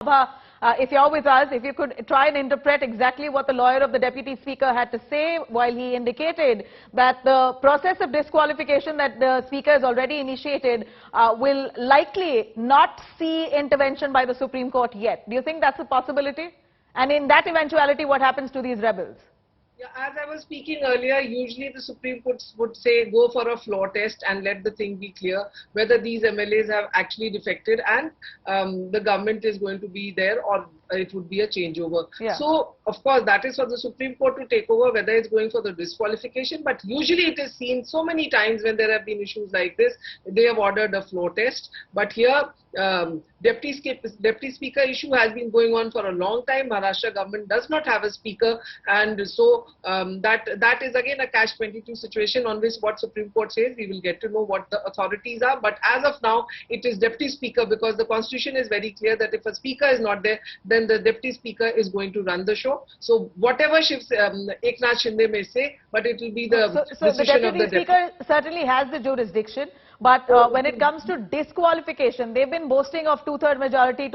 If you're with us, if you could try and interpret exactly what the lawyer of the Deputy Speaker had to say while he indicated that the process of disqualification that the Speaker has already initiated will likely not see intervention by the Supreme Court yet. Do you think that's a possibility? And in that eventuality, what happens to these rebels? Yeah, as I was speaking earlier, usually the Supreme Court would say go for a floor test and let the thing be clear whether these MLAs have actually defected and the government is going to be there or it would be a changeover. Yeah. So, of course, that is for the Supreme Court to take over whether it's going for the disqualification. But usually it is seen so many times when there have been issues like this, they have ordered a floor test. But here, Deputy Speaker issue has been going on for a long time. Maharashtra government does not have a speaker, and so that is again a catch-22 situation on which what Supreme Court says we will get to know what the authorities are. But as of now, it is Deputy Speaker because the Constitution is very clear that if a speaker is not there, then the Deputy Speaker is going to run the show. So whatever Eknath Shinde may say, but it will be the decision of the Deputy Speaker certainly has the jurisdiction. But when it comes to disqualification, they've been boasting of two-third majority.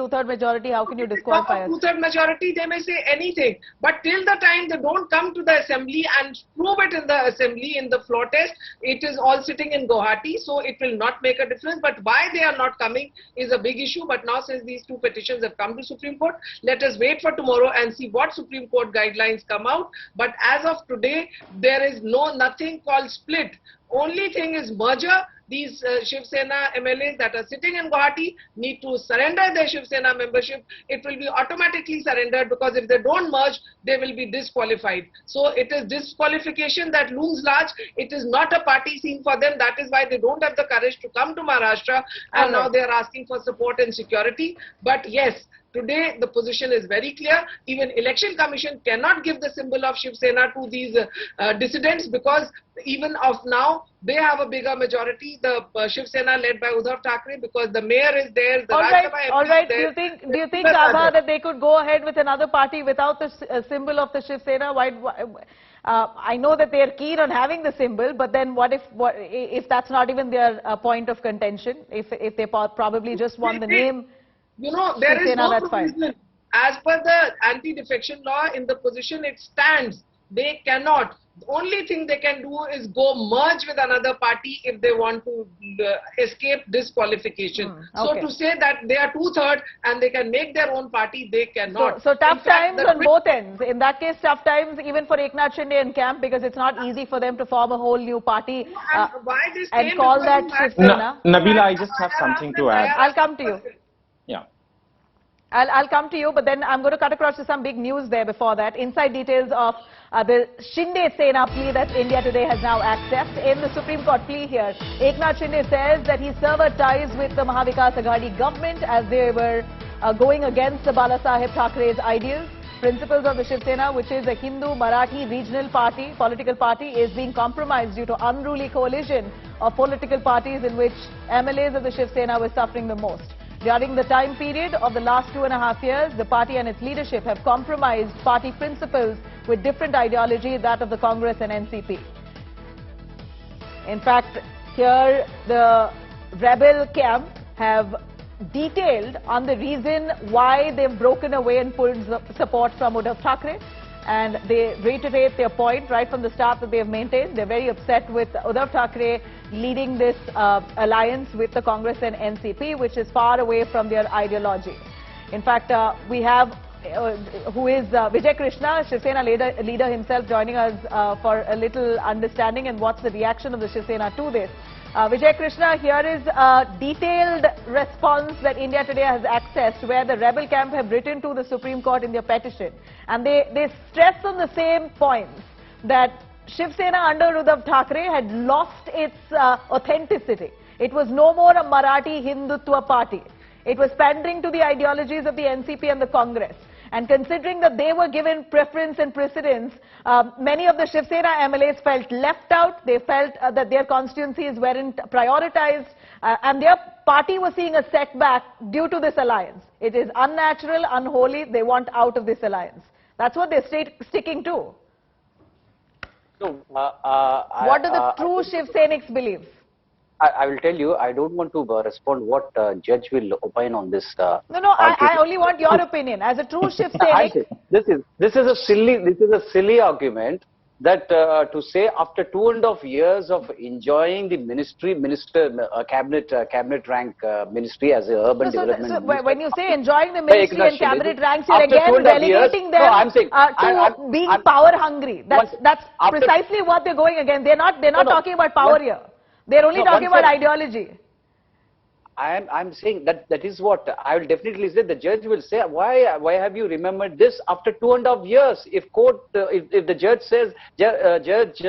How can you disqualify us? Two-third majority, they may say anything. But till the time they don't come to the assembly and prove it in the assembly in the floor test, it is all sitting in Guwahati. So it will not make a difference. But why they are not coming is a big issue. But now since these two petitions have come to Supreme Court, let us wait for tomorrow and see what Supreme Court guidelines come out. But as of today, there is nothing called split. Only thing is merger. These Shiv Sena MLAs that are sitting in Guwahati need to surrender their Shiv Sena membership. It will be automatically surrendered because if they don't merge, they will be disqualified. So it is disqualification that looms large. It is not a party scene for them. That is why they don't have the courage to come to Maharashtra and now they are asking for support and security. But yes, today the position is very clear. Even Election Commission cannot give the symbol of Shiv Sena to these dissidents because even of now they have a bigger majority. The Shiv Sena led by Uddhav Thackeray because the mayor is there. All right. Do you think, Abha, that they could go ahead with another party without the symbol of the Shiv Sena? I know that they are keen on having the symbol, but then what if that's not even their point of contention? If they probably just want the name. You know, there is no provision. As per the anti-defection law, in the position it stands, they cannot. The only thing they can do is go merge with another party if they want to escape disqualification. Okay. So to say that they are two-third and they can make their own party, they cannot. So tough times on both ends. In that case, tough times even for Eknath Shinde and camp because it's not easy for them to form a whole new party and call that Shiv Sena. Nabila, I just have something to add. I'll come to you. Yeah. I'll come to you, but then I'm going to cut across to some big news there before that. Inside details of the Shinde Sena plea that India Today has now accessed. In the Supreme Court plea here, Eknath Shinde says that he severed ties with the Mahavikas Aghadi government as they were going against the Bala Saheb Thakray's ideals. Principles of the Shiv Sena, which is a Hindu Marathi regional political party, is being compromised due to unruly coalition of political parties in which MLAs of the Shiv Sena were suffering the most. During the time period of the last 2.5 years, the party and its leadership have compromised party principles with different ideology, that of the Congress and NCP. In fact, here the rebel camp have detailed on the reason why they've broken away and pulled support from Uddhav Thackeray. And they reiterate their point right from the start that they have maintained. They're very upset with Uddhav Thackeray leading this alliance with the Congress and NCP, which is far away from their ideology. In fact, we have who is Vijayakrishna, Shiv Sena leader himself, joining us for a little understanding and what's the reaction of the Shiv Sena to this. Vijayakrishna, here is a detailed response that India Today has accessed where the rebel camp have written to the Supreme Court in their petition. And they stress on the same points that Shiv Sena under Uddhav Thackeray had lost its authenticity. It was no more a Marathi Hindutva party. It was pandering to the ideologies of the NCP and the Congress. And considering that they were given preference and precedence, many of the Shiv Sena MLAs felt left out. They felt that their constituencies weren't prioritized and their party was seeing a setback due to this alliance. It is unnatural, unholy. They want out of this alliance. That's what they're sticking to. So, what do the true Shiv Senics believe? I will tell you, I don't want to respond what judge will opine on this. No, I only want your opinion as a true Shiv Sainik. This is a silly argument that to say after 2.5 years of enjoying the cabinet rank ministry as a urban development. So minister, when you say enjoying the ministry and cabinet ranks, you're after again 2.5 relegating years, them no, I'm saying, to being power hungry. That's precisely what they're going again. They're not talking about power here. They're only talking about ideology. I'm saying that is what I will definitely say. The judge will say, why have you remembered this after 2.5 years? If court, if the judge says, judge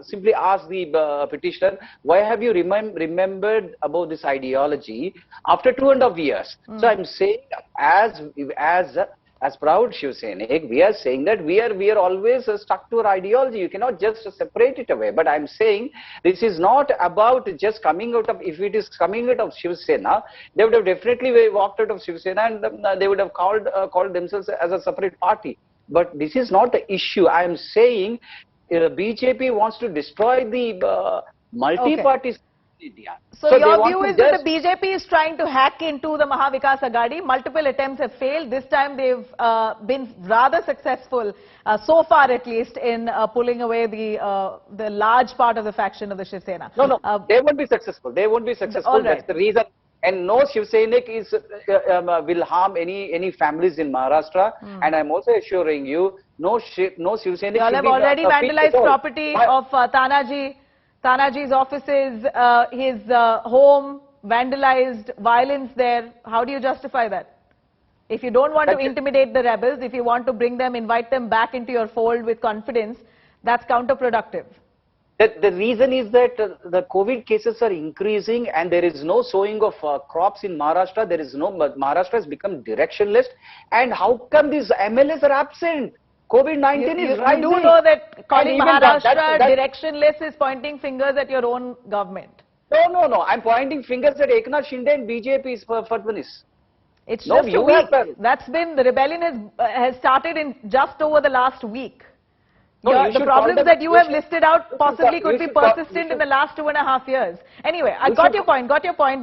simply asks the petitioner, why have you remembered about this ideology after 2.5 years? So I'm saying, as proud Shiv Sainik, we are saying that we are always stuck to our ideology. You cannot just separate it away. But I'm saying this is not about just coming out of, if it is coming out of Shiv Sena, they would have definitely walked out of Shiv Sena and they would have called themselves as a separate party. But this is not the issue. I am saying BJP wants to destroy the multi-party India. So your view is that the BJP is trying to hack into the Mahavikas Aghadi. Multiple attempts have failed. This time they've been rather successful, so far at least, in pulling away the large part of the faction of the Shiv Sena. No, they won't be successful. They won't be successful. All right. That's the reason. And no Shiv Sainik will harm any families in Maharashtra. And I'm also assuring you, no Shiv Sainik. You all have already vandalized property of Tanaji's offices, his home, vandalized, violence there. How do you justify that? If you don't want to intimidate the rebels, if you want to bring them, invite them back into your fold with confidence, that's counterproductive. The reason is that the COVID cases are increasing and there is no sowing of crops in Maharashtra. Maharashtra has become directionless. And how come these MLAs are absent? COVID-19 is rising. You do know that calling Maharashtra directionless is pointing fingers at your own government. No. I'm pointing fingers at Eknath Shinde and BJP's Fadmanis. It's just a week. That's been, the rebellion has started in just over the last week. The problems that you have listed out possibly could be persistent in the last 2.5 years. Anyway, I got your point.